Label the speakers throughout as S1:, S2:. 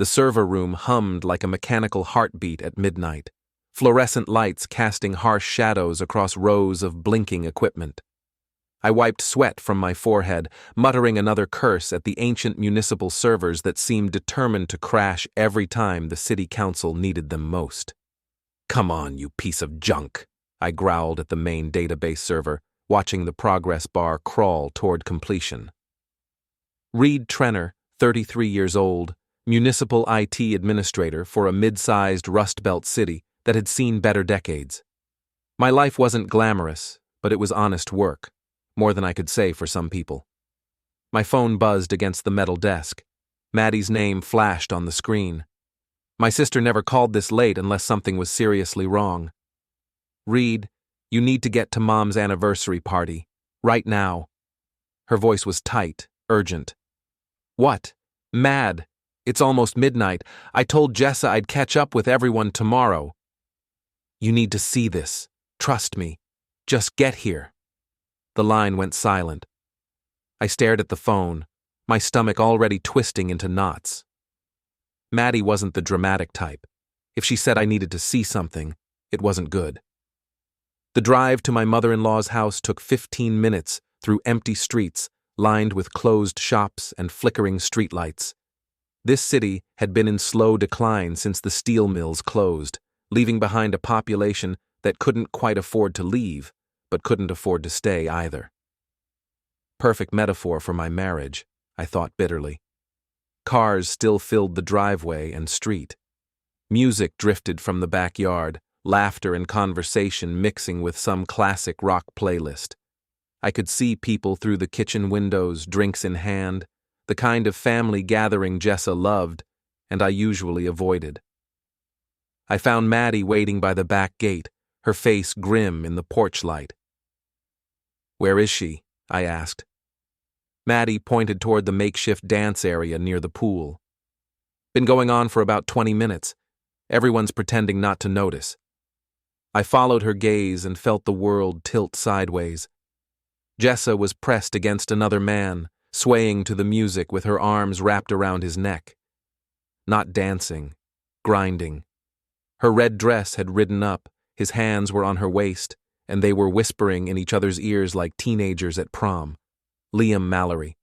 S1: The server room hummed like a mechanical heartbeat at midnight, fluorescent lights casting harsh shadows across rows of blinking equipment. I wiped sweat from my forehead, muttering another curse at the ancient municipal servers that seemed determined to crash every time the city council needed them most. "Come on, you piece of junk," I growled at the main database server, watching the progress bar crawl toward completion. Reid Trenner, 33 years old, Municipal IT administrator for a mid-sized Rust Belt city that had seen better decades. My life wasn't glamorous, but it was honest work, more than I could say for some people. My phone buzzed against the metal desk. Maddie's name flashed on the screen. My sister never called this late unless something was seriously wrong. "Reid, you need to get to Mom's anniversary party, right now." Her voice was tight, urgent. "What? Mad? It's almost midnight. I told Jessa I'd catch up with everyone tomorrow." "You need to see this. Trust me. Just get here." The line went silent. I stared at the phone, my stomach already twisting into knots. Maddie wasn't the dramatic type. If she said I needed to see something, it wasn't good. The drive to my mother-in-law's house took 15 minutes through empty streets lined with closed shops and flickering streetlights. This city had been in slow decline since the steel mills closed, leaving behind a population that couldn't quite afford to leave, but couldn't afford to stay either. Perfect metaphor for my marriage, I thought bitterly. Cars still filled the driveway and street. Music drifted from the backyard, laughter and conversation mixing with some classic rock playlist. I could see people through the kitchen windows, drinks in hand, the kind of family gathering Jessa loved, and I usually avoided. I found Maddie waiting by the back gate, her face grim in the porch light. "Where is she?" I asked. Maddie pointed toward the makeshift dance area near the pool. "Been going on for about 20 minutes. Everyone's pretending not to notice." I followed her gaze and felt the world tilt sideways. Jessa was pressed against another man, swaying to the music with her arms wrapped around his neck. Not dancing, grinding. Her red dress had ridden up, his hands were on her waist, and they were whispering in each other's ears like teenagers at prom. Liam Mallory.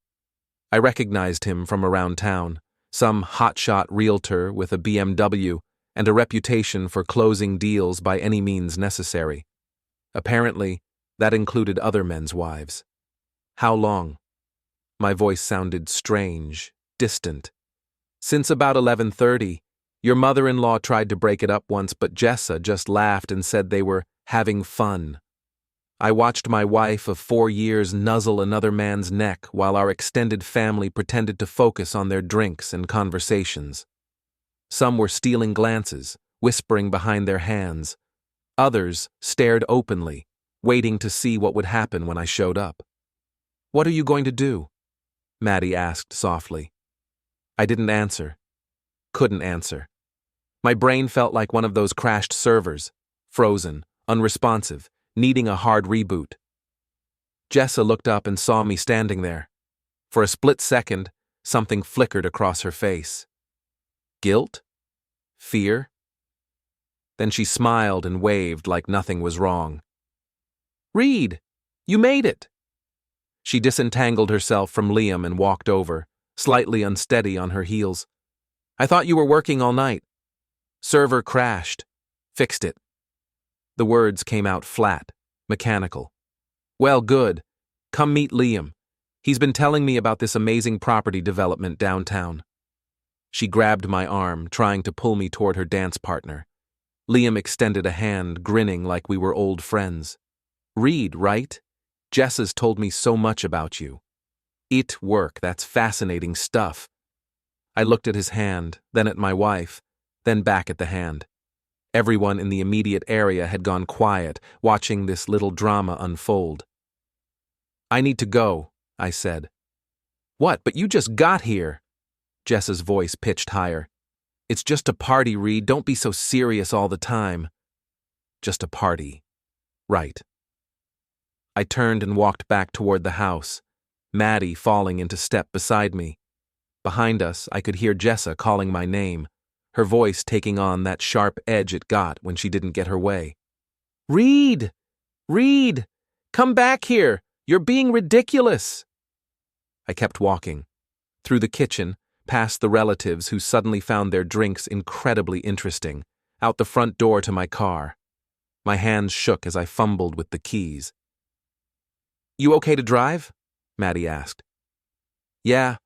S1: I recognized him from around town, some hotshot realtor with a BMW and a reputation for closing deals by any means necessary. Apparently, that included other men's wives. "How long?" My voice sounded strange, distant. "Since about 11:30. Your mother-in-law tried to break it up once, but Jessa just laughed and said they were having fun. I watched my wife of 4 years nuzzle another man's neck while our extended family pretended to focus on their drinks and conversations. Some were stealing glances, whispering behind their hands. Others stared openly, waiting to see what would happen when I showed up. "What are you going to do?" Maddie asked softly. I didn't answer. Couldn't answer. My brain felt like one of those crashed servers, frozen, unresponsive, needing a hard reboot. Jessa looked up and saw me standing there. For a split second, something flickered across her face. Guilt? Fear? Then she smiled and waved like nothing was wrong. "Reid, you made it!" She disentangled herself from Liam and walked over, slightly unsteady on her heels. "I thought you were working all night." "Server crashed. Fixed it." The words came out flat, mechanical. "Well, good. Come meet Liam. He's been telling me about this amazing property development downtown." She grabbed my arm, trying to pull me toward her dance partner. Liam extended a hand, grinning like we were old friends. "Reid, right? Jessa's told me so much about you. It work, that's fascinating stuff." I looked at his hand, then at my wife, then back at the hand. Everyone in the immediate area had gone quiet, watching this little drama unfold. "I need to go," I said. "What, but you just got here." Jessa's voice pitched higher. "It's just a party, Reid. Don't be so serious all the time." Just a party. Right. I turned and walked back toward the house, Maddie falling into step beside me. Behind us, I could hear Jessa calling my name, her voice taking on that sharp edge it got when she didn't get her way. "Reid! Reid! Come back here! You're being ridiculous!" I kept walking. Through the kitchen, past the relatives who suddenly found their drinks incredibly interesting, out the front door to my car. My hands shook as I fumbled with the keys. "You okay to drive?" Maddie asked. Yeah,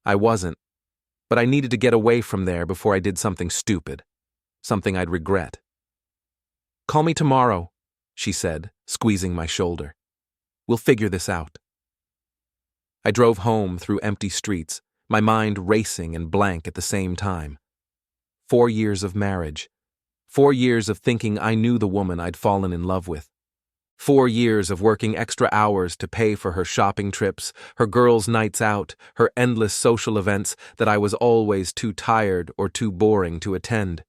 S1: I wasn't, but I needed to get away from there before I did something stupid, something I'd regret. "Call me tomorrow," she said, squeezing my shoulder. "We'll figure this out." I drove home through empty streets, my mind racing and blank at the same time. 4 years of marriage. 4 years of thinking I knew the woman I'd fallen in love with. 4 years of working extra hours to pay for her shopping trips, her girls' nights out, her endless social events that I was always too tired or too boring to attend.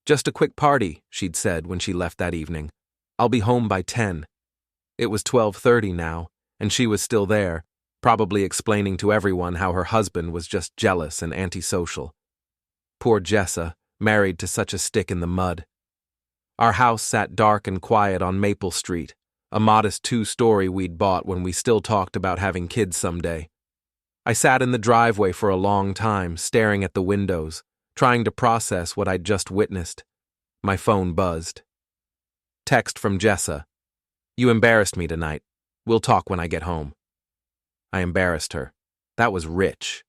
S1: "Just a quick party," she'd said when she left that evening. "I'll be home by 10. It was 12:30 now, and she was still there, probably explaining to everyone how her husband was just jealous and antisocial. Poor Jessa, married to such a stick in the mud. Our house sat dark and quiet on Maple Street, a modest 2-story we'd bought when we still talked about having kids someday. I sat in the driveway for a long time, staring at the windows, trying to process what I'd just witnessed. My phone buzzed. Text from Jessa. "You embarrassed me tonight. We'll talk when I get home." I embarrassed her. That was rich.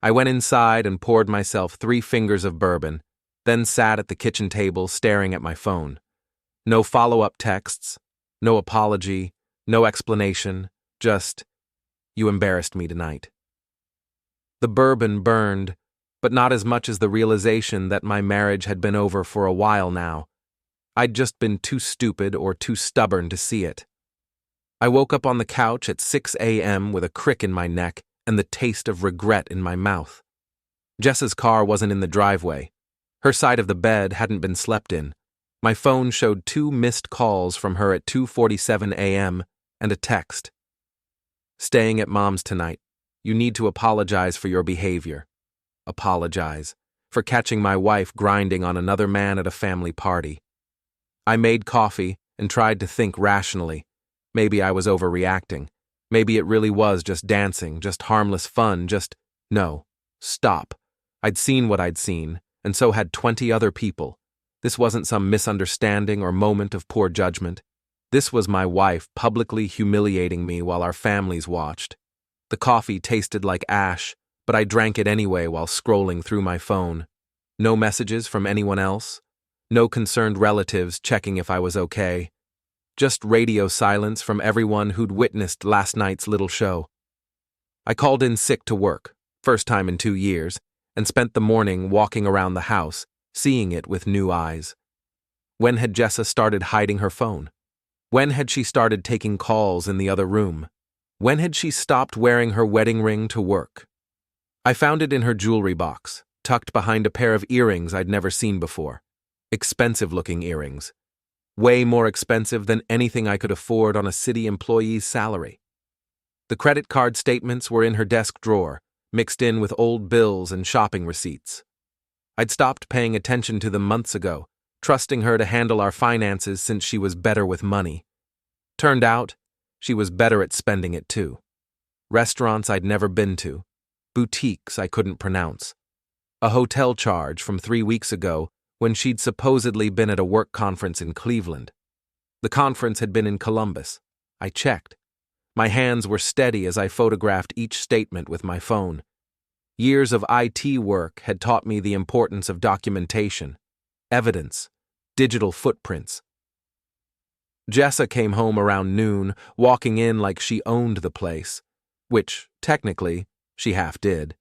S1: I went inside and poured myself 3 fingers of bourbon, then sat at the kitchen table staring at my phone. No follow-up texts, no apology, no explanation, just, "You embarrassed me tonight." The bourbon burned, but not as much as the realization that my marriage had been over for a while now. I'd just been too stupid or too stubborn to see it. I woke up on the couch at 6 a.m. with a crick in my neck and the taste of regret in my mouth. Jessa's car wasn't in the driveway. Her side of the bed hadn't been slept in. My phone showed 2 missed calls from her at 2:47 a.m. and a text. "Staying at Mom's tonight. You need to apologize for your behavior. Apologize for catching my wife grinding on another man at a family party." I made coffee and tried to think rationally. Maybe I was overreacting. Maybe it really was just dancing, just harmless fun, no, stop. I'd seen what I'd seen, and so had 20 other people. This wasn't some misunderstanding or moment of poor judgment. This was my wife publicly humiliating me while our families watched. The coffee tasted like ash, but I drank it anyway while scrolling through my phone. No messages from anyone else. No concerned relatives checking if I was okay. Just radio silence from everyone who'd witnessed last night's little show. I called in sick to work, first time in 2 years, and spent the morning walking around the house, seeing it with new eyes. When had Jessa started hiding her phone? When had she started taking calls in the other room? When had she stopped wearing her wedding ring to work? I found it in her jewelry box, tucked behind a pair of earrings I'd never seen before. Expensive-looking earrings. Way more expensive than anything I could afford on a city employee's salary. The credit card statements were in her desk drawer, mixed in with old bills and shopping receipts. I'd stopped paying attention to them months ago, trusting her to handle our finances since she was better with money. Turned out, she was better at spending it too. Restaurants I'd never been to, boutiques I couldn't pronounce, a hotel charge from 3 weeks ago when she'd supposedly been at a work conference in Cleveland. The conference had been in Columbus. I checked. My hands were steady as I photographed each statement with my phone. Years of IT work had taught me the importance of documentation, evidence, digital footprints. Jessa came home around noon, walking in like she owned the place, which, technically, she half did.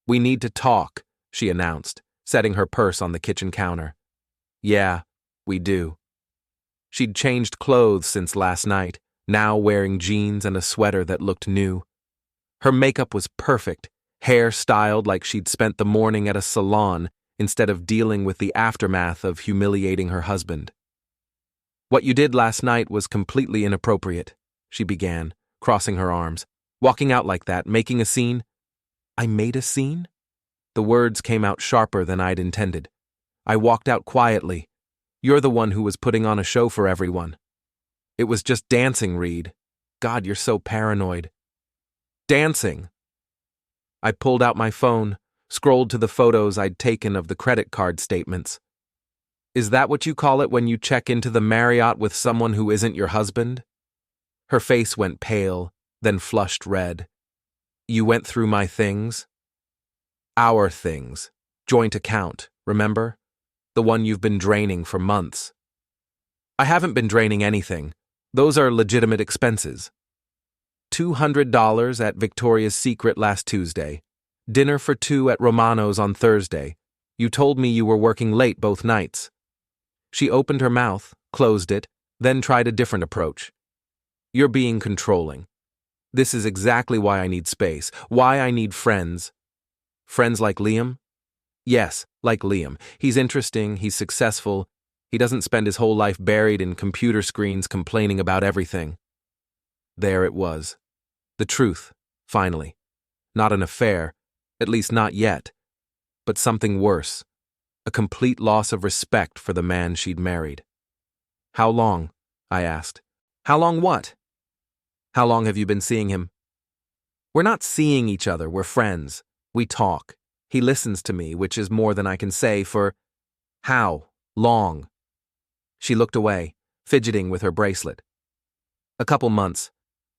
S1: "We need to talk," she announced, setting her purse on the kitchen counter. "Yeah, we do." She'd changed clothes since last night, now wearing jeans and a sweater that looked new. Her makeup was perfect, hair styled like she'd spent the morning at a salon instead of dealing with the aftermath of humiliating her husband. "What you did last night was completely inappropriate," she began, crossing her arms. "Walking out like that, making a scene." I made a scene? The words came out sharper than I'd intended. I walked out quietly. You're the one who was putting on a show for everyone. It was just dancing, Reid. God, you're so paranoid. Dancing. I pulled out my phone, scrolled to the photos I'd taken of the credit card statements. Is that what you call it when you check into the Marriott with someone who isn't your husband? Her face went pale, then flushed red. You went through my things? Our things. Joint account, remember? The one you've been draining for months. I haven't been draining anything. Those are legitimate expenses. $200 at Victoria's Secret last Tuesday. Dinner for two at Romano's on Thursday. You told me you were working late both nights. She opened her mouth, closed it, then tried a different approach. You're being controlling. This is exactly why I need space, why I need friends. Friends like Liam? Yes, like Liam. He's interesting, he's successful. He doesn't spend his whole life buried in computer screens complaining about everything. There it was. The truth, finally. Not an affair, at least not yet, but something worse. A complete loss of respect for the man she'd married. How long? I asked. How long what? How long have you been seeing him? We're not seeing each other, we're friends. We talk. He listens to me, which is more than I can say for how long. She looked away, fidgeting with her bracelet. A couple months.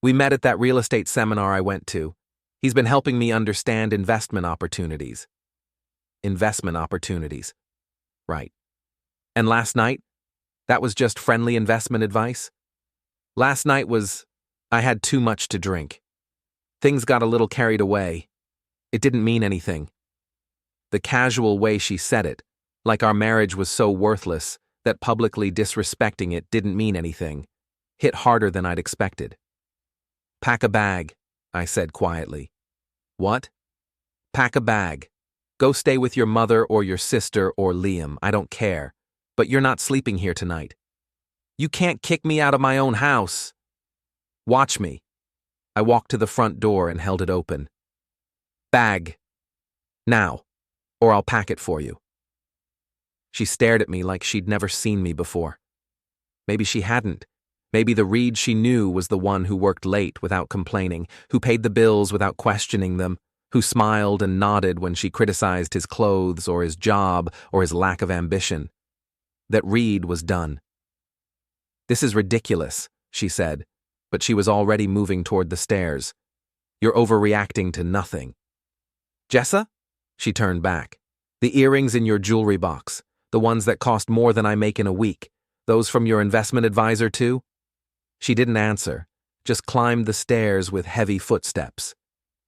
S1: We met at that real estate seminar I went to. He's been helping me understand investment opportunities. Investment opportunities. Right. And last night? That was just friendly investment advice? Last night was, I had too much to drink. Things got a little carried away. It didn't mean anything. The casual way she said it, like our marriage was so worthless that publicly disrespecting it didn't mean anything, hit harder than I'd expected. Pack a bag, I said quietly. What? Pack a bag. Go stay with your mother or your sister or Liam, I don't care. But you're not sleeping here tonight. You can't kick me out of my own house. Watch me. I walked to the front door and held it open. Bag. Now, or I'll pack it for you. She stared at me like she'd never seen me before. Maybe she hadn't. Maybe the Reid she knew was the one who worked late without complaining, who paid the bills without questioning them, who smiled and nodded when she criticized his clothes or his job or his lack of ambition. That Reid was done. This is ridiculous, she said, but she was already moving toward the stairs. You're overreacting to nothing. Jessa? She turned back. The earrings in your jewelry box, the ones that cost more than I make in a week, those from your investment advisor too? She didn't answer, just climbed the stairs with heavy footsteps.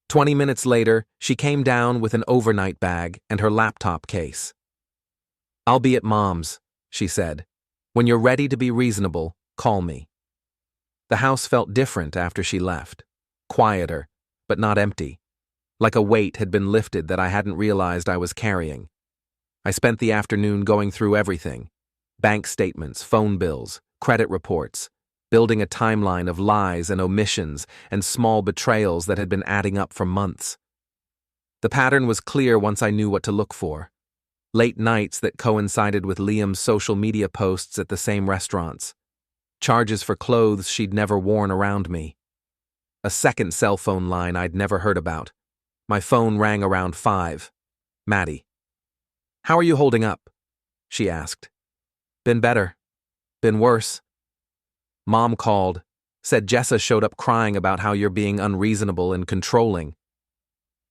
S1: 20 minutes later, she came down with an overnight bag and her laptop case. I'll be at Mom's, she said. When you're ready to be reasonable, call me. The house felt different after she left. Quieter, but not empty. Like a weight had been lifted that I hadn't realized I was carrying. I spent the afternoon going through everything. Bank statements, phone bills, credit reports, building a timeline of lies and omissions and small betrayals that had been adding up for months. The pattern was clear once I knew what to look for. Late nights that coincided with Liam's social media posts at the same restaurants. Charges for clothes she'd never worn around me. A second cell phone line I'd never heard about. My phone rang around 5. Maddie. How are you holding up? She asked. Been better. Been worse. Mom called, said Jessa showed up crying about how you're being unreasonable and controlling.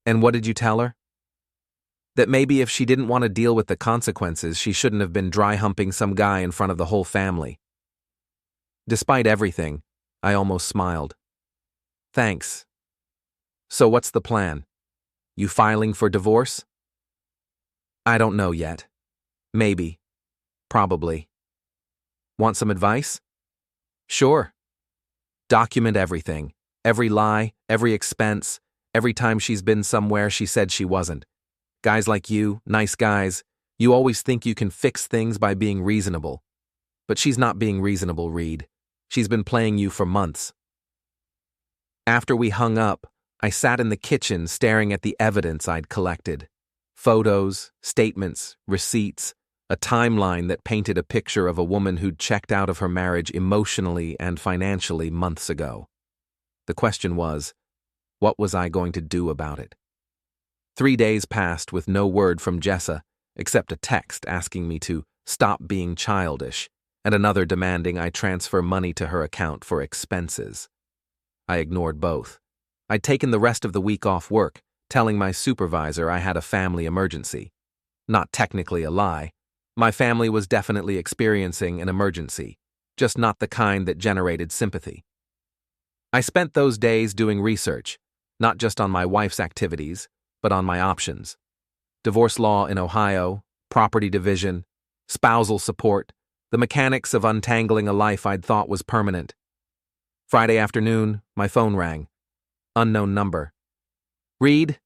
S1: And what did you tell her? That maybe if she didn't want to deal with the consequences, she shouldn't have been dry-humping some guy in front of the whole family. Despite everything, I almost smiled. Thanks. So what's the plan? You filing for divorce? I don't know yet. Maybe. Probably. Want some advice? Sure. Document everything. Every lie, every expense, every time she's been somewhere she said she wasn't. Guys like you, nice guys, you always think you can fix things by being reasonable. But she's not being reasonable, Reid. She's been playing you for months. After we hung up, I sat in the kitchen staring at the evidence I'd collected. Photos, statements, receipts, a timeline that painted a picture of a woman who'd checked out of her marriage emotionally and financially months ago. The question was, what was I going to do about it? 3 days passed with no word from Jessa, except a text asking me to stop being childish, and another demanding I transfer money to her account for expenses. I ignored both. I'd taken the rest of the week off work, telling my supervisor I had a family emergency. Not technically a lie. My family was definitely experiencing an emergency, just not the kind that generated sympathy. I spent those days doing research, not just on my wife's activities, but on my options. Divorce law in Ohio, property division, spousal support, the mechanics of untangling a life I'd thought was permanent. Friday afternoon, my phone rang. Unknown number. "Reid,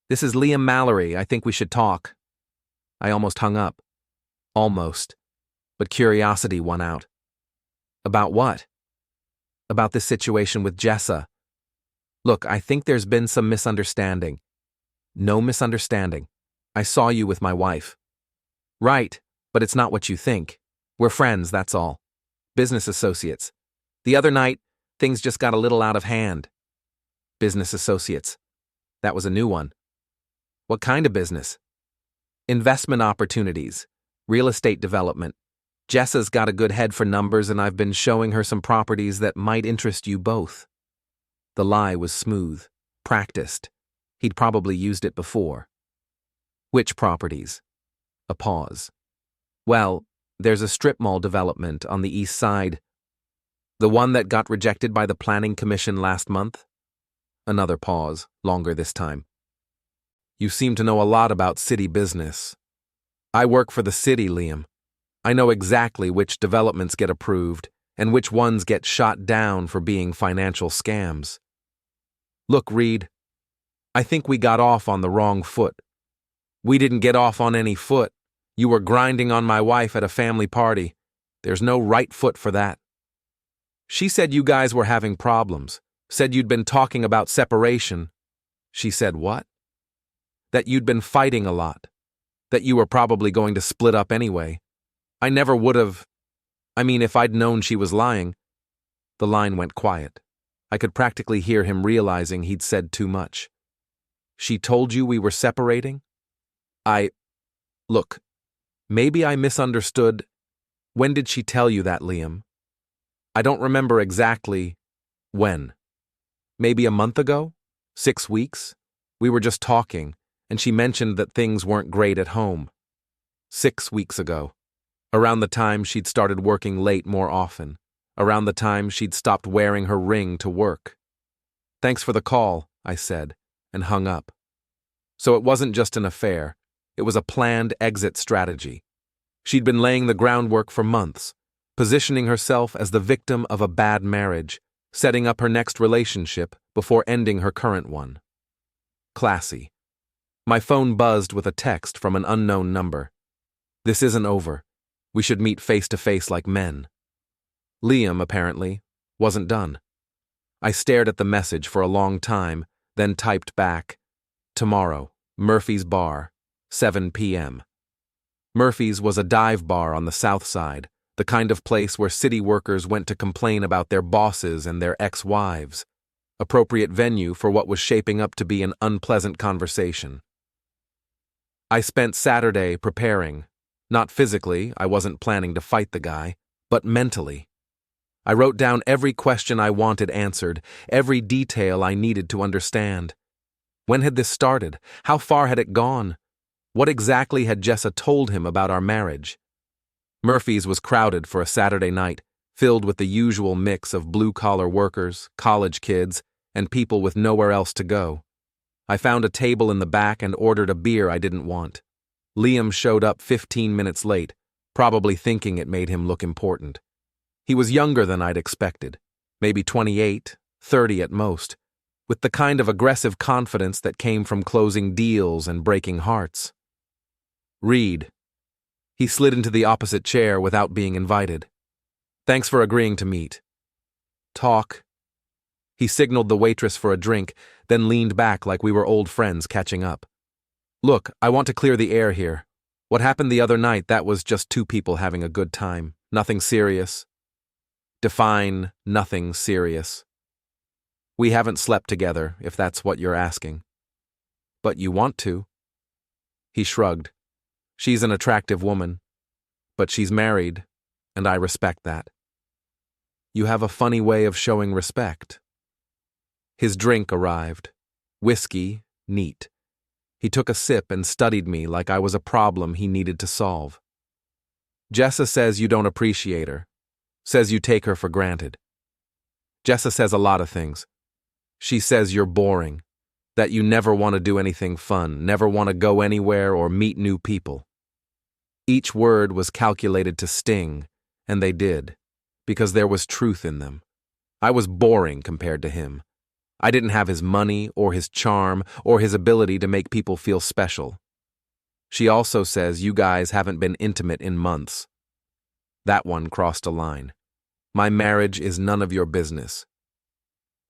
S1: this is Liam Mallory. I think we should talk." I almost hung up. Almost. But curiosity won out. About what? About this situation with Jessa. Look, I think there's been some misunderstanding. No misunderstanding. I saw you with my wife. Right, but it's not what you think. We're friends, that's all. Business associates. The other night, things just got a little out of hand. Business associates. That was a new one. What kind of business? Investment opportunities. Real estate development. Jessa's got a good head for numbers, and I've been showing her some properties that might interest you both. The lie was smooth, practiced. He'd probably used it before. Which properties? A pause. Well, there's a strip mall development on the east side. The one that got rejected by the Planning Commission last month? Another pause, longer this time. You seem to know a lot about city business. I work for the city, Liam. I know exactly which developments get approved and which ones get shot down for being financial scams. Look, Reid, I think we got off on the wrong foot. We didn't get off on any foot. You were grinding on my wife at a family party. There's no right foot for that. She said you guys were having problems. Said you'd been talking about separation. She said what? That you'd been fighting a lot. That you were probably going to split up anyway. I never would have. If I'd known she was lying. The line went quiet. I could practically hear him realizing he'd said too much. She told you we were separating? Look, maybe I misunderstood. When did she tell you that, Liam? I don't remember exactly when. Maybe a month ago? 6 weeks? We were just talking, and she mentioned that things weren't great at home. 6 weeks ago. Around the time she'd started working late more often. Around the time she'd stopped wearing her ring to work. Thanks for the call, I said, and hung up. So it wasn't just an affair. It was a planned exit strategy. She'd been laying the groundwork for months, positioning herself as the victim of a bad marriage, setting up her next relationship before ending her current one. Classy. My phone buzzed with a text from an unknown number. This isn't over. We should meet face to face like men. Liam, apparently, wasn't done. I stared at the message for a long time, then typed back, "Tomorrow, Murphy's Bar, 7 p.m. Murphy's was a dive bar on the south side, the kind of place where city workers went to complain about their bosses and their ex-wives. Appropriate venue for what was shaping up to be an unpleasant conversation. I spent Saturday preparing. Not physically, I wasn't planning to fight the guy, but mentally. I wrote down every question I wanted answered, every detail I needed to understand. When had this started? How far had it gone? What exactly had Jessa told him about our marriage? Murphy's was crowded for a Saturday night, filled with the usual mix of blue-collar workers, college kids, and people with nowhere else to go. I found a table in the back and ordered a beer I didn't want. Liam showed up 15 minutes late, probably thinking it made him look important. He was younger than I'd expected, maybe 28, 30 at most, with the kind of aggressive confidence that came from closing deals and breaking hearts. Reid. He slid into the opposite chair without being invited. Thanks for agreeing to meet. Talk. He signaled the waitress for a drink, then leaned back like we were old friends catching up. Look, I want to clear the air here. What happened the other night, that was just two people having a good time. Nothing serious. Define nothing serious. We haven't slept together, if that's what you're asking. But you want to. He shrugged. She's an attractive woman. But she's married, and I respect that. You have a funny way of showing respect. His drink arrived. Whiskey, neat. He took a sip and studied me like I was a problem he needed to solve. Jessa says you don't appreciate her. Says you take her for granted. Jessa says a lot of things. She says you're boring, that you never want to do anything fun, never want to go anywhere or meet new people. Each word was calculated to sting, and they did, because there was truth in them. I was boring compared to him. I didn't have his money or his charm or his ability to make people feel special. She also says you guys haven't been intimate in months. That one crossed a line. My marriage is none of your business.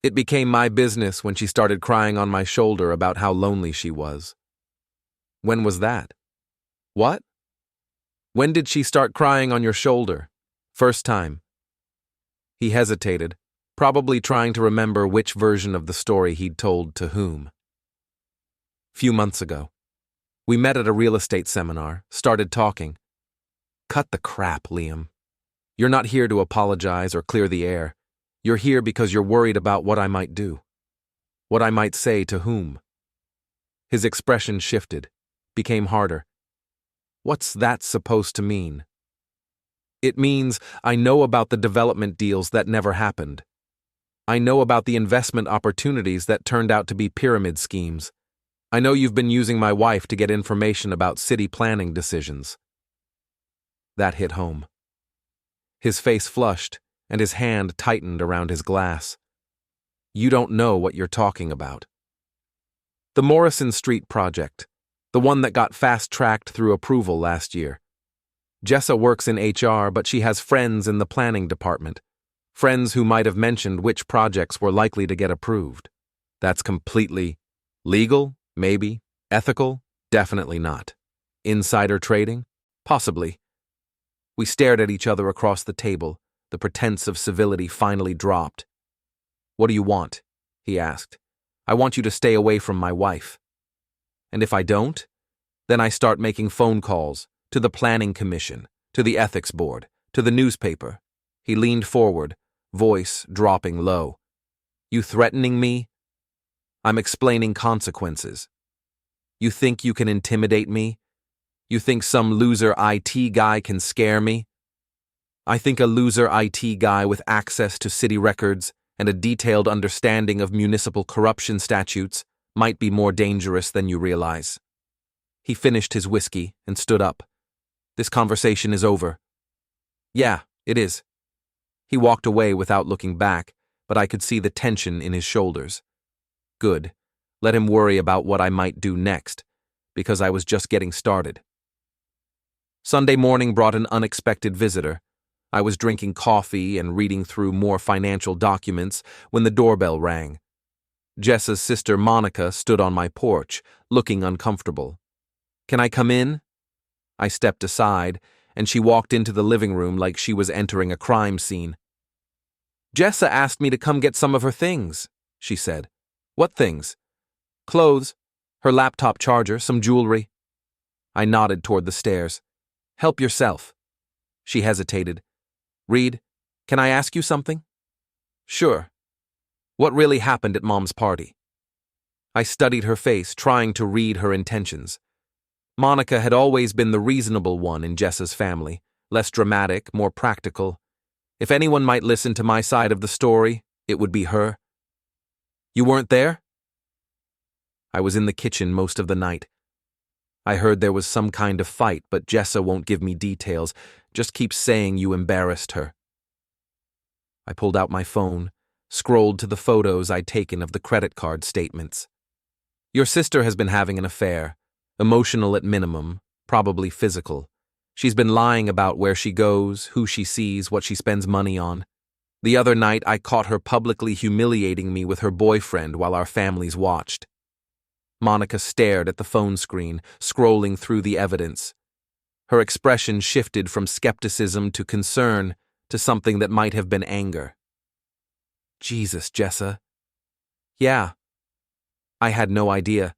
S1: It became my business when she started crying on my shoulder about how lonely she was. When was that? What? When did she start crying on your shoulder? First time. He hesitated, probably trying to remember which version of the story he'd told to whom. Few months ago. We met at a real estate seminar, started talking. Cut the crap, Liam. You're not here to apologize or clear the air. You're here because you're worried about what I might do. What I might say to whom. His expression shifted, became harder. What's that supposed to mean? It means I know about the development deals that never happened. I know about the investment opportunities that turned out to be pyramid schemes. I know you've been using my wife to get information about city planning decisions. That hit home. His face flushed, and his hand tightened around his glass. You don't know what you're talking about. The Morrison Street project, the one that got fast-tracked through approval last year. Jessa works in HR, but she has friends in the planning department. Friends who might have mentioned which projects were likely to get approved. That's completely legal, maybe. Ethical, definitely not. Insider trading? Possibly. We stared at each other across the table. The pretense of civility finally dropped. What do you want? He asked. I want you to stay away from my wife. And if I don't, then I start making phone calls to the planning commission, to the ethics board, to the newspaper. He leaned forward, voice dropping low. You threatening me? I'm explaining consequences. You think you can intimidate me? You think some loser IT guy can scare me? I think a loser IT guy with access to city records and a detailed understanding of municipal corruption statutes might be more dangerous than you realize. He finished his whiskey and stood up. This conversation is over. Yeah, it is. He walked away without looking back, but I could see the tension in his shoulders. Good. Let him worry about what I might do next, because I was just getting started. Sunday morning brought an unexpected visitor. I was drinking coffee and reading through more financial documents when the doorbell rang. Jessa's sister Monica stood on my porch, looking uncomfortable. Can I come in? I stepped aside, and she walked into the living room like she was entering a crime scene. Jessa asked me to come get some of her things, she said. What things? Clothes, her laptop charger, some jewelry. I nodded toward the stairs. Help yourself. She hesitated. Reid, can I ask you something? Sure. What really happened at Mom's party? I studied her face, trying to read her intentions. Monica had always been the reasonable one in Jessa's family, less dramatic, more practical. If anyone might listen to my side of the story, it would be her. You weren't there? I was in the kitchen most of the night. I heard there was some kind of fight, but Jessa won't give me details, just keeps saying you embarrassed her. I pulled out my phone, scrolled to the photos I'd taken of the credit card statements. Your sister has been having an affair, emotional at minimum, probably physical. She's been lying about where she goes, who she sees, what she spends money on. The other night, I caught her publicly humiliating me with her boyfriend while our families watched. Monica stared at the phone screen, scrolling through the evidence. Her expression shifted from skepticism to concern to something that might have been anger. Jesus, Jessa. Yeah. I had no idea.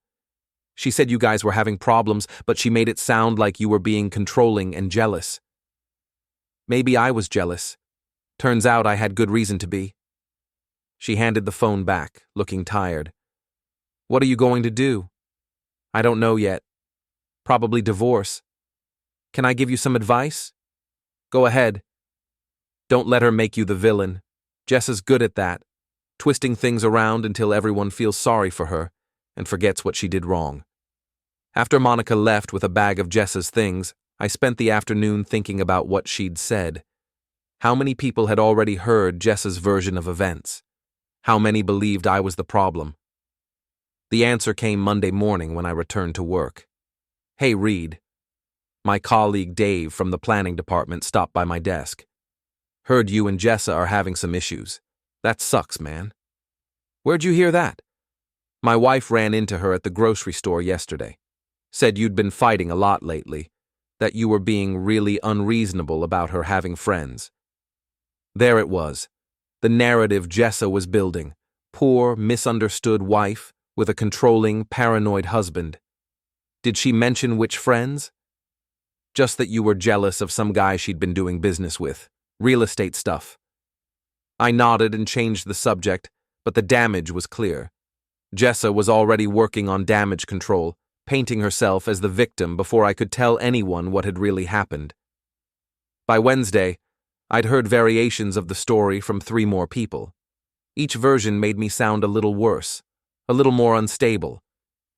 S1: She said you guys were having problems, but she made it sound like you were being controlling and jealous. Maybe I was jealous. Turns out I had good reason to be. She handed the phone back, looking tired. What are you going to do? I don't know yet. Probably divorce. Can I give you some advice? Go ahead. Don't let her make you the villain. Jessa's good at that, twisting things around until everyone feels sorry for her and forgets what she did wrong. After Monica left with a bag of Jessa's things, I spent the afternoon thinking about what she'd said. How many people had already heard Jessa's version of events? How many believed I was the problem? The answer came Monday morning when I returned to work. Hey, Reid. My colleague Dave from the planning department stopped by my desk. Heard you and Jessa are having some issues. That sucks, man. Where'd you hear that? My wife ran into her at the grocery store yesterday. Said you'd been fighting a lot lately, that you were being really unreasonable about her having friends. There it was, the narrative Jessa was building. Poor, misunderstood wife with a controlling, paranoid husband. Did she mention which friends? Just that you were jealous of some guy she'd been doing business with. Real estate stuff. I nodded and changed the subject, but the damage was clear. Jessa was already working on damage control, painting herself as the victim before I could tell anyone what had really happened. By Wednesday, I'd heard variations of the story from 3 more people. Each version made me sound a little worse, a little more unstable.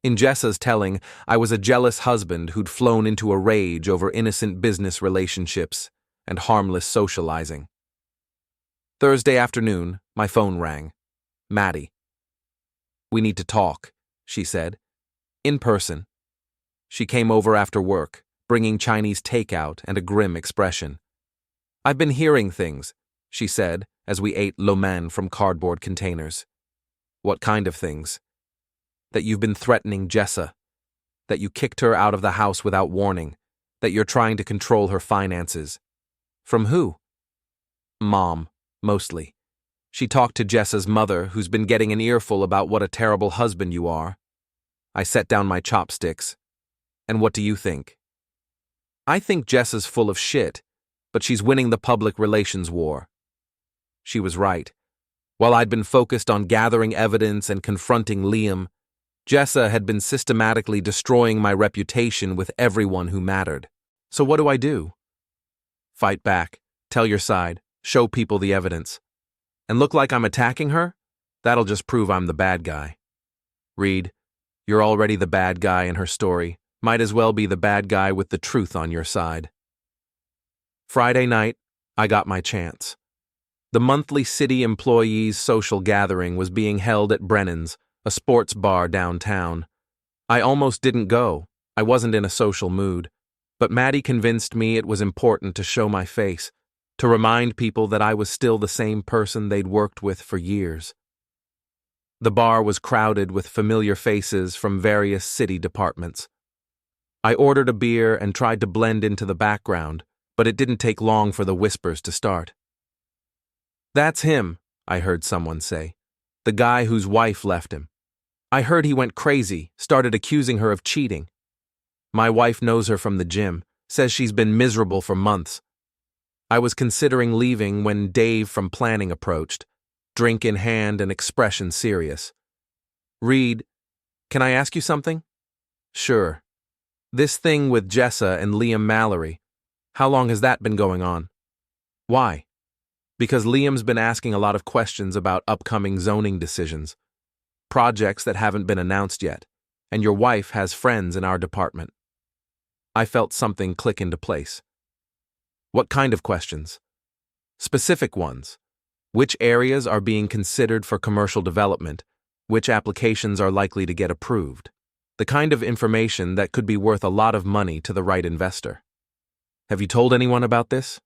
S1: In Jessa's telling, I was a jealous husband who'd flown into a rage over innocent business relationships and harmless socializing. Thursday afternoon, my phone rang. Maddie. We need to talk, she said. In person. She came over after work, bringing Chinese takeout and a grim expression. I've been hearing things, she said, as we ate lo mein from cardboard containers. What kind of things? That you've been threatening Jessa. That you kicked her out of the house without warning. That you're trying to control her finances. From who? Mom, mostly. She talked to Jessa's mother, who's been getting an earful about what a terrible husband you are. I set down my chopsticks. And what do you think? I think Jessa's full of shit, but she's winning the public relations war. She was right. While I'd been focused on gathering evidence and confronting Liam, Jessa had been systematically destroying my reputation with everyone who mattered. So what do I do? Fight back, tell your side, show people the evidence. And look like I'm attacking her? That'll just prove I'm the bad guy. Reid, you're already the bad guy in her story. Might as well be the bad guy with the truth on your side. Friday night, I got my chance. The monthly city employees' social gathering was being held at Brennan's, a sports bar downtown. I almost didn't go. I wasn't in a social mood. But Maddie convinced me it was important to show my face, to remind people that I was still the same person they'd worked with for years. The bar was crowded with familiar faces from various city departments. I ordered a beer and tried to blend into the background, but it didn't take long for the whispers to start. That's him, I heard someone say. The guy whose wife left him. I heard he went crazy, started accusing her of cheating. My wife knows her from the gym, says she's been miserable for months. I was considering leaving when Dave from planning approached, drink in hand and expression serious. Reid, can I ask you something? Sure. This thing with Jessa and Liam Mallory, how long has that been going on? Why? Because Liam's been asking a lot of questions about upcoming zoning decisions, projects that haven't been announced yet, and your wife has friends in our department. I felt something click into place. What kind of questions? Specific ones. Which areas are being considered for commercial development? Which applications are likely to get approved? The kind of information that could be worth a lot of money to the right investor. Have you told anyone about this?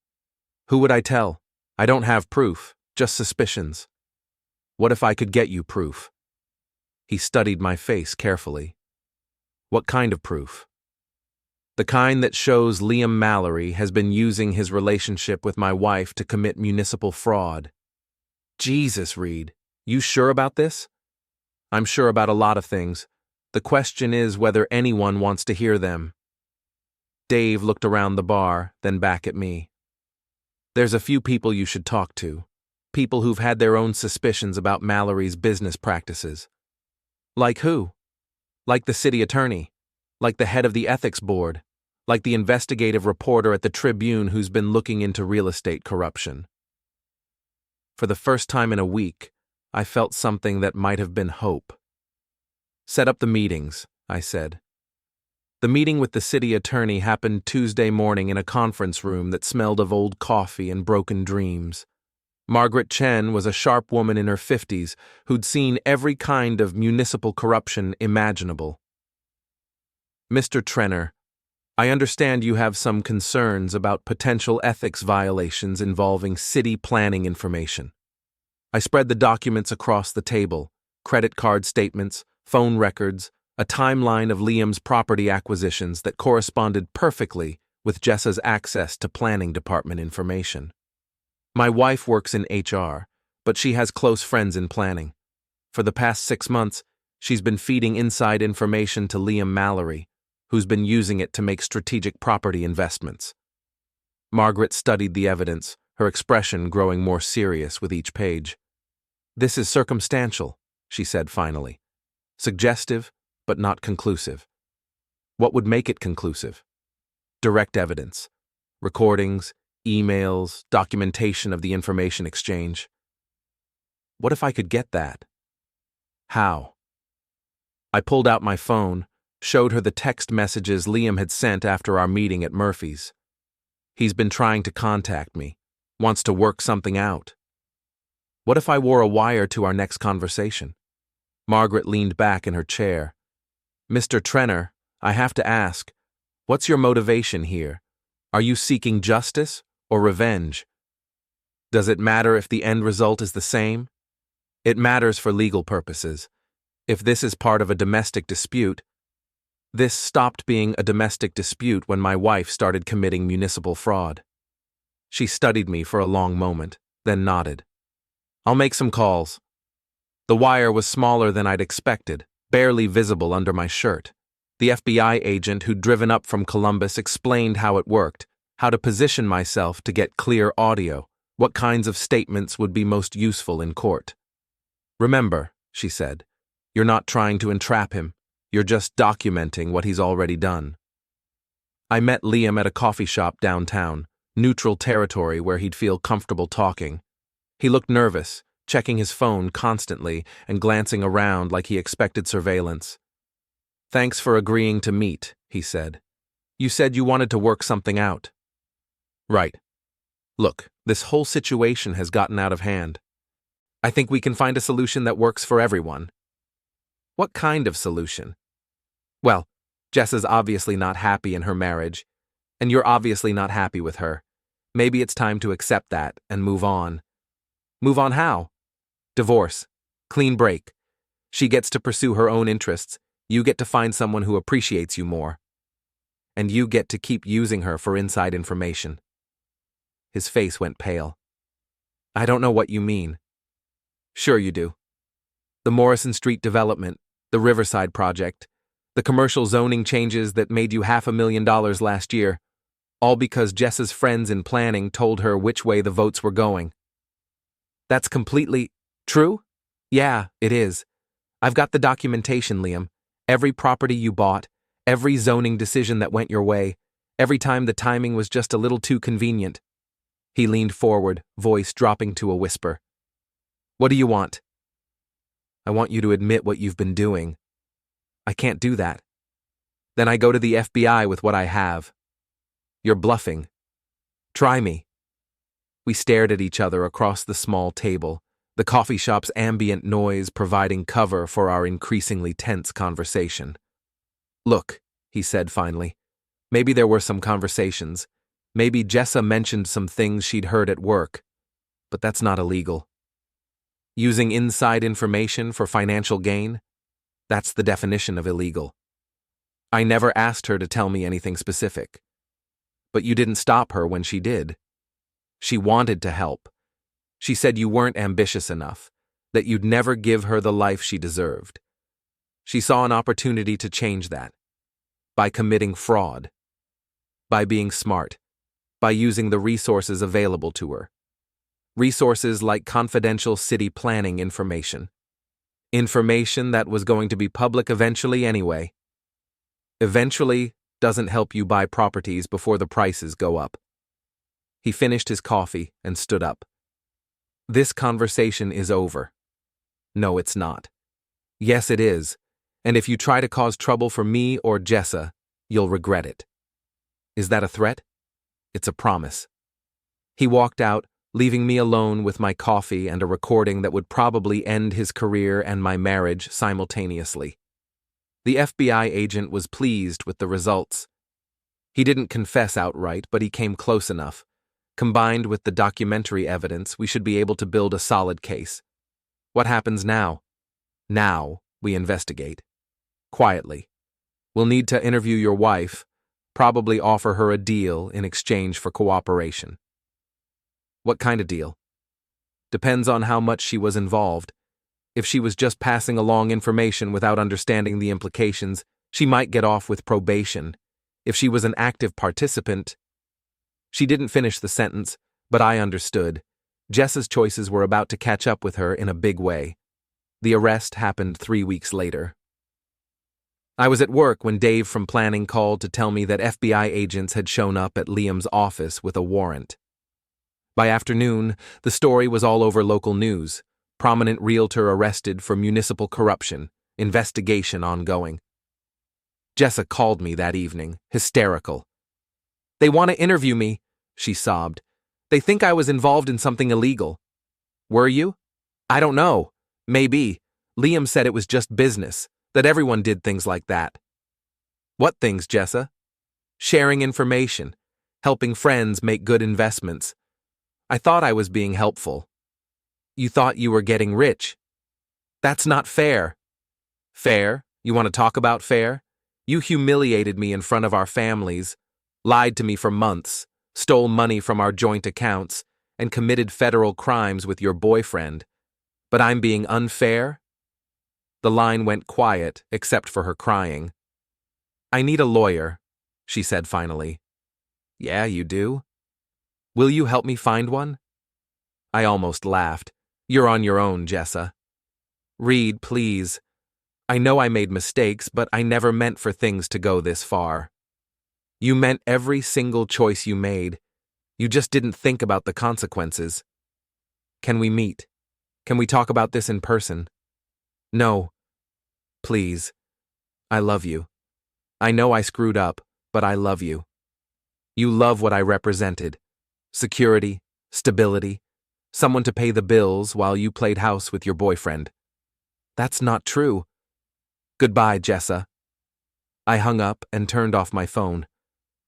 S1: Who would I tell? I don't have proof, Just suspicions. What if I could get you proof? He studied my face carefully. What kind of proof? The kind that shows Liam Mallory has been using his relationship with my wife to commit municipal fraud. Jesus, Reid, you sure about this? I'm sure about a lot of things. The question is whether anyone wants to hear them. Dave looked around the bar, then back at me. There's a few people you should talk to. People who've had their own suspicions about Mallory's business practices. Like who? Like the city attorney. Like the head of the ethics board. Like the investigative reporter at the Tribune who's been looking into real estate corruption. For the first time in a week, I felt something that might have been hope. Set up the meetings, I said. The meeting with the city attorney happened Tuesday morning in a conference room that smelled of old coffee and broken dreams. Margaret Chen was a sharp woman in her 50s who'd seen every kind of municipal corruption imaginable. Mr. Trenner, I understand you have some concerns about potential ethics violations involving city planning information. I spread the documents across the table, credit card statements, phone records, a timeline of Liam's property acquisitions that corresponded perfectly with Jessa's access to planning department information. My wife works in HR, but she has close friends in planning. For the past 6 months, she's been feeding inside information to Liam Mallory, who's been using it to make strategic property investments. Margaret studied the evidence, her expression growing more serious with each page. This is circumstantial, she said finally. Suggestive, but not conclusive. What would make it conclusive? Direct evidence. Recordings, emails, documentation of the information exchange. What if I could get that? How? I pulled out my phone, showed her the text messages Liam had sent after our meeting at Murphy's. He's been trying to contact me, wants to work something out. What if I wore a wire to our next conversation? Margaret leaned back in her chair. Mr. Trenner, I have to ask, what's your motivation here? Are you seeking justice or revenge? Does it matter if the end result is the same? It matters for legal purposes. If this is part of a domestic dispute, this stopped being a domestic dispute when my wife started committing municipal fraud. She studied me for a long moment, then nodded. I'll make some calls. The wire was smaller than I'd expected, barely visible under my shirt. The FBI agent who'd driven up from Columbus explained how it worked, how to position myself to get clear audio, what kinds of statements would be most useful in court. Remember, she said, you're not trying to entrap him. You're just documenting what he's already done. I met Liam at a coffee shop downtown, neutral territory where he'd feel comfortable talking. He looked nervous, checking his phone constantly and glancing around like he expected surveillance. Thanks for agreeing to meet, he said. You said you wanted to work something out. Right. Look, this whole situation has gotten out of hand. I think we can find a solution that works for everyone. What kind of solution? Well, Jessa's obviously not happy in her marriage, and you're obviously not happy with her. Maybe it's time to accept that and move on. Move on how? Divorce. Clean break. She gets to pursue her own interests. You get to find someone who appreciates you more. And you get to keep using her for inside information. His face went pale. I don't know what you mean. Sure you do. The Morrison Street development, the Riverside project, the commercial zoning changes that made you $500,000 last year, all because Jessa's friends in planning told her which way the votes were going. That's completely true? Yeah, it is. I've got the documentation, Liam. Every property you bought, every zoning decision that went your way, every time the timing was just a little too convenient. He leaned forward, voice dropping to a whisper. What do you want? I want you to admit what you've been doing. I can't do that. Then I go to the FBI with what I have. You're bluffing. Try me. We stared at each other across the small table, the coffee shop's ambient noise providing cover for our increasingly tense conversation. Look, he said finally, maybe there were some conversations. Maybe Jessa mentioned some things she'd heard at work. but that's not illegal. Using inside information for financial gain? That's the definition of illegal. I never asked her to tell me anything specific. But you didn't stop her when she did. She wanted to help. She said you weren't ambitious enough, that you'd never give her the life she deserved. She saw an opportunity to change that. By committing fraud. By being smart. By using the resources available to her. Resources like confidential city planning information. Information that was going to be public eventually anyway. Eventually doesn't help you buy properties before the prices go up. He finished his coffee and stood up. This conversation is over. No, it's not. Yes, it is. And if you try to cause trouble for me or Jessa, you'll regret it. Is that a threat? It's a promise. He walked out, leaving me alone with my coffee and a recording that would probably end his career and my marriage simultaneously. The FBI agent was pleased with the results. He didn't confess outright, but he came close enough. Combined with the documentary evidence, we should be able to build a solid case. What happens now? Now we investigate. Quietly. We'll need to interview your wife, probably offer her a deal in exchange for cooperation. What kind of deal? Depends on how much she was involved. If she was just passing along information without understanding the implications, she might get off with probation. If she was an active participant... She didn't finish the sentence, but I understood. Jessa's choices were about to catch up with her in a big way. The arrest happened 3 weeks later. I was at work when Dave from planning called to tell me that FBI agents had shown up at Liam's office with a warrant. By afternoon, the story was all over local news. Prominent realtor arrested for municipal corruption, investigation ongoing. Jessa called me that evening, hysterical. "They want to interview me," she sobbed. "They think I was involved in something illegal." "Were you?" "I don't know. Maybe. Liam said it was just business, that everyone did things like that." "What things, Jessa?" "Sharing information, helping friends make good investments. I thought I was being helpful." "You thought you were getting rich." "That's not fair." "Fair? You want to talk about fair? You humiliated me in front of our families, lied to me for months, stole money from our joint accounts, and committed federal crimes with your boyfriend. But I'm being unfair?" The line went quiet, except for her crying. "I need a lawyer," she said finally. "Yeah, you do? Will you help me find one?" I almost laughed. "You're on your own, Jessa." "Reid, please. I know I made mistakes, but I never meant for things to go this far." "You meant every single choice you made. You just didn't think about the consequences." "Can we meet? Can we talk about this in person?" "No. Please. I love you. I know I screwed up, but I love you. You love what I represented. Security, stability, someone to pay the bills while you played house with your boyfriend." "That's not true." "Goodbye, Jessa." I hung up and turned off my phone.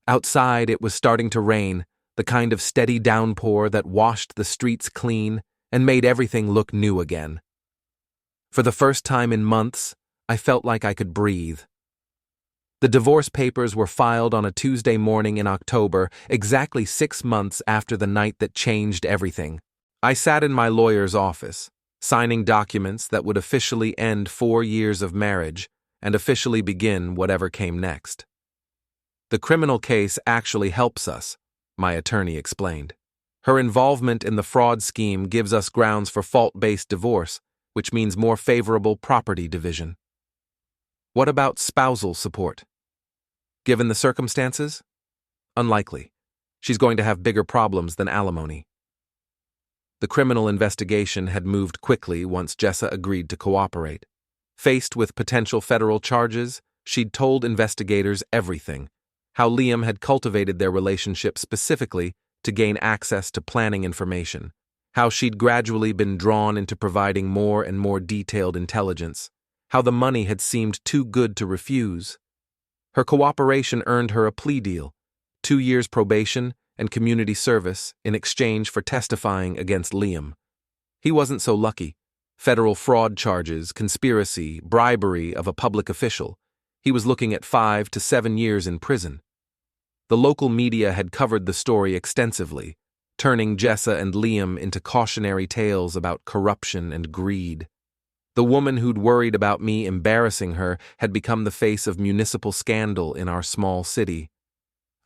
S1: Outside, it was starting to rain, the kind of steady downpour that washed the streets clean and made everything look new again. For the first time in months, I felt like I could breathe. The divorce papers were filed on a Tuesday morning in October, exactly 6 months after the night that changed everything. I sat in my lawyer's office, signing documents that would officially end 4 years of marriage and officially begin whatever came next. "The criminal case actually helps us," my attorney explained. "Her involvement in the fraud scheme gives us grounds for fault-based divorce, which means more favorable property division." "What about spousal support?" "Given the circumstances? Unlikely. She's going to have bigger problems than alimony." The criminal investigation had moved quickly once Jessa agreed to cooperate. Faced with potential federal charges, she'd told investigators everything. How Liam had cultivated their relationship specifically to gain access to planning information. How she'd gradually been drawn into providing more and more detailed intelligence. How the money had seemed too good to refuse. Her cooperation earned her a plea deal, 2 years probation and community service in exchange for testifying against Liam. He wasn't so lucky. Federal fraud charges, conspiracy, bribery of a public official. He was looking at 5 to 7 years in prison. The local media had covered the story extensively, turning Jessa and Liam into cautionary tales about corruption and greed. The woman who'd worried about me embarrassing her had become the face of municipal scandal in our small city.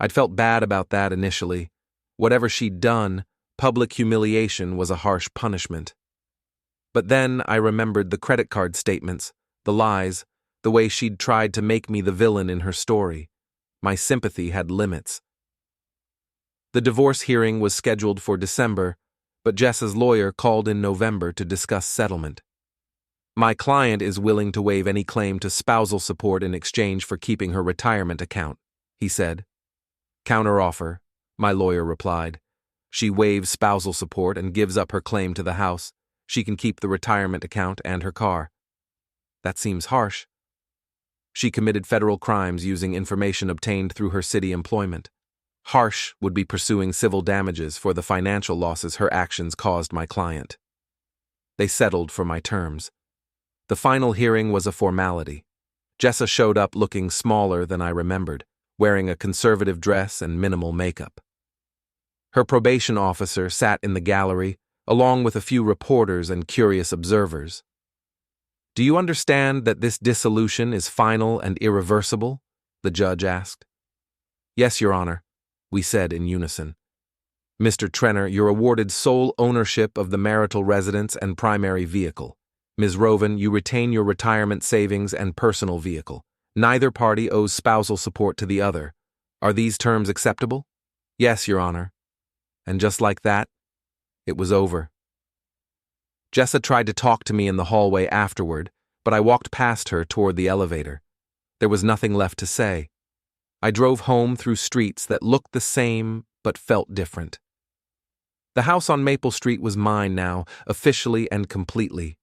S1: I'd felt bad about that initially. Whatever she'd done, public humiliation was a harsh punishment. But then I remembered the credit card statements, the lies, the way she'd tried to make me the villain in her story. My sympathy had limits. The divorce hearing was scheduled for December, but Jessa's lawyer called in November to discuss settlement. My client is willing to waive any claim to spousal support in exchange for keeping her retirement account, he said. Counteroffer, my lawyer replied. She waives spousal support and gives up her claim to the house. She can keep the retirement account and her car. That seems harsh. She committed federal crimes using information obtained through her city employment. Harsh would be pursuing civil damages for the financial losses her actions caused my client. They settled for my terms. The final hearing was a formality. Jessa showed up looking smaller than I remembered, wearing a conservative dress and minimal makeup. Her probation officer sat in the gallery, along with a few reporters and curious observers. "Do you understand that this dissolution is final and irreversible?" the judge asked. "Yes, Your Honor," we said in unison. "Mr. Trenner, you're awarded sole ownership of the marital residence and primary vehicle. Ms. Roven, you retain your retirement savings and personal vehicle. Neither party owes spousal support to the other. Are these terms acceptable?" "Yes, Your Honor." And just like that, it was over. Jessa tried to talk to me in the hallway afterward, but I walked past her toward the elevator. There was nothing left to say. I drove home through streets that looked the same but felt different. The house on Maple Street was mine now, officially and completely.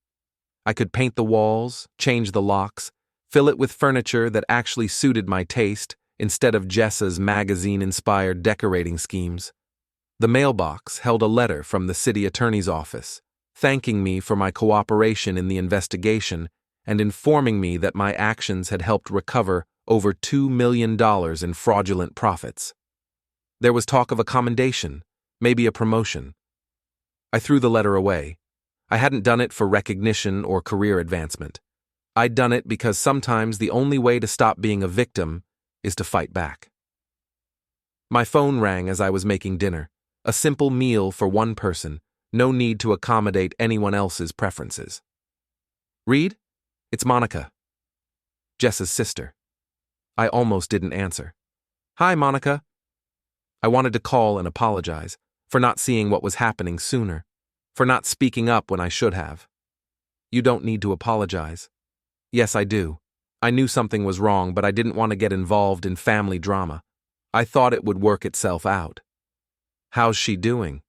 S1: I could paint the walls, change the locks, fill it with furniture that actually suited my taste instead of Jessa's magazine-inspired decorating schemes. The mailbox held a letter from the city attorney's office, thanking me for my cooperation in the investigation and informing me that my actions had helped recover over $2 million in fraudulent profits. There was talk of a commendation, maybe a promotion. I threw the letter away. I hadn't done it for recognition or career advancement. I'd done it because sometimes the only way to stop being a victim is to fight back. My phone rang as I was making dinner. A simple meal for one person, no need to accommodate anyone else's preferences. "Reid? It's Monica." Jessa's sister. I almost didn't answer. "Hi, Monica." I wanted to call and apologize for not seeing what was happening sooner, for not speaking up when I should have. "You don't need to apologize." "Yes, I do. I knew something was wrong, but I didn't want to get involved in family drama. I thought it would work itself out." "How's she doing?"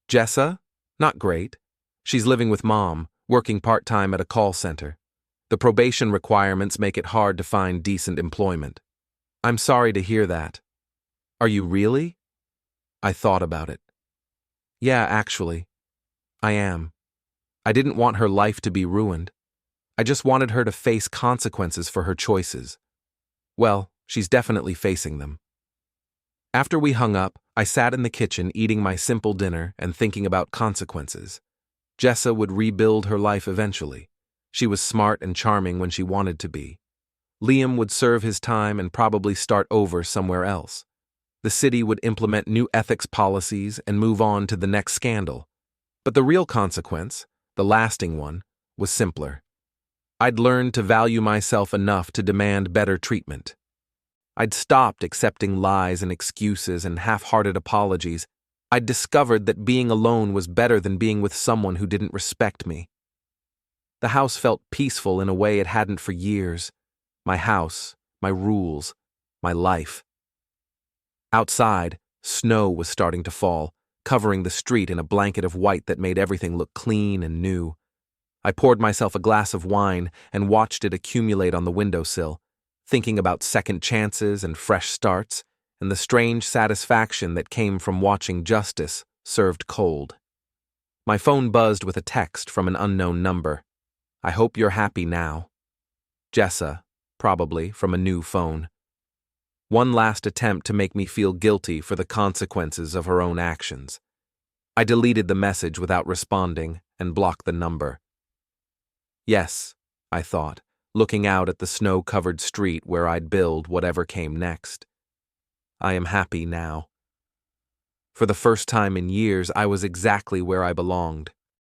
S1: "Jessa? Not great. She's living with Mom, working part-time at a call center. The probation requirements make it hard to find decent employment." "I'm sorry to hear that." "Are you really?" I thought about it. "Yeah, actually. I am. I didn't want her life to be ruined. I just wanted her to face consequences for her choices. Well, she's definitely facing them." After we hung up, I sat in the kitchen eating my simple dinner and thinking about consequences. Jessa would rebuild her life eventually. She was smart and charming when she wanted to be. Liam would serve his time and probably start over somewhere else. The city would implement new ethics policies and move on to the next scandal. But the real consequence, the lasting one, was simpler. I'd learned to value myself enough to demand better treatment. I'd stopped accepting lies and excuses and half-hearted apologies. I'd discovered that being alone was better than being with someone who didn't respect me. The house felt peaceful in a way it hadn't for years. My house, my rules, my life. Outside, snow was starting to fall, covering the street in a blanket of white that made everything look clean and new. I poured myself a glass of wine and watched it accumulate on the windowsill, thinking about second chances and fresh starts, and the strange satisfaction that came from watching justice served cold. My phone buzzed with a text from an unknown number. "I hope you're happy now." Jessa, probably, from a new phone. One last attempt to make me feel guilty for the consequences of her own actions. I deleted the message without responding and blocked the number. Yes, I thought, looking out at the snow-covered street where I'd build whatever came next. I am happy now. For the first time in years, I was exactly where I belonged.